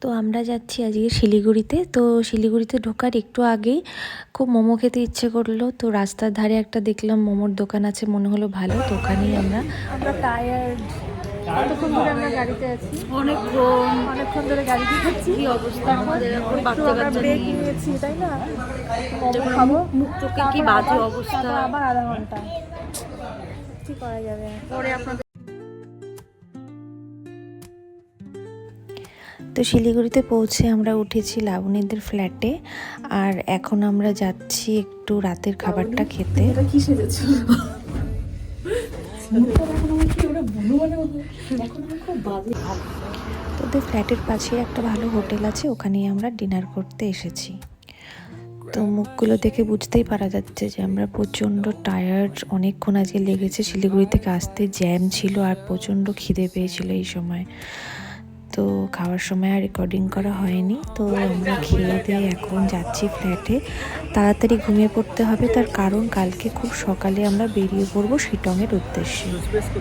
তো আমরা যাচ্ছি আজকে শিলিগুড়িতে। তো শিলিগুড়িতে ঢোকার একটু আগেই খুব মোমো খেতে ইচ্ছে করলো। তো রাস্তার ধারে একটা দেখলাম মোমোর দোকান আছে, মনে হলো ভালো, তো ওখানেই আমরা টায়ার্ড। কতক্ষণ ধরে আমরা গাড়িতে আছি? অনেকক্ষণ ধরে গাড়িতে আছি। কি অবস্থা আমাদের, এখন বাচ্চা কাচ্চা নিয়েছি, তাই না? মোমো খাবো, মুখ চোখে কি বাজে অবস্থা, আবার আধা ঘন্টা কি করা যাবে পরে আপনাদের। তো শিলিগুড়িতে পৌঁছে আমরা উঠেছি লাবণীদের ফ্ল্যাটে, আর এখন আমরা যাচ্ছি একটু রাতের খাবারটা খেতে। কি সেজেছো? তোদের ফ্ল্যাটের পাশে একটা ভালো হোটেল আছে, ওখানেই আমরা ডিনার করতে এসেছি। তো মুখগুলো দেখে বুঝতেই পারা যাচ্ছে যে আমরা প্রচণ্ড টায়ার্ড, অনেকক্ষণ আজকে লেগেছে শিলিগুড়ি থেকে আসতে, জ্যাম ছিল আর প্রচণ্ড খিদে পেয়েছিল এই সময়। তো খাওয়ার সময় আর রেকর্ডিং করা হয়নি। তো আমরা খেয়ে দিয়ে এখন যাচ্ছি ফ্ল্যাটে। তাড়াতাড়ি ঘুমিয়ে পড়তে হবে, তার কারণ কালকে খুব সকালে আমরা বেরিয়ে পড়বো শিটংয়ের উদ্দেশ্যে।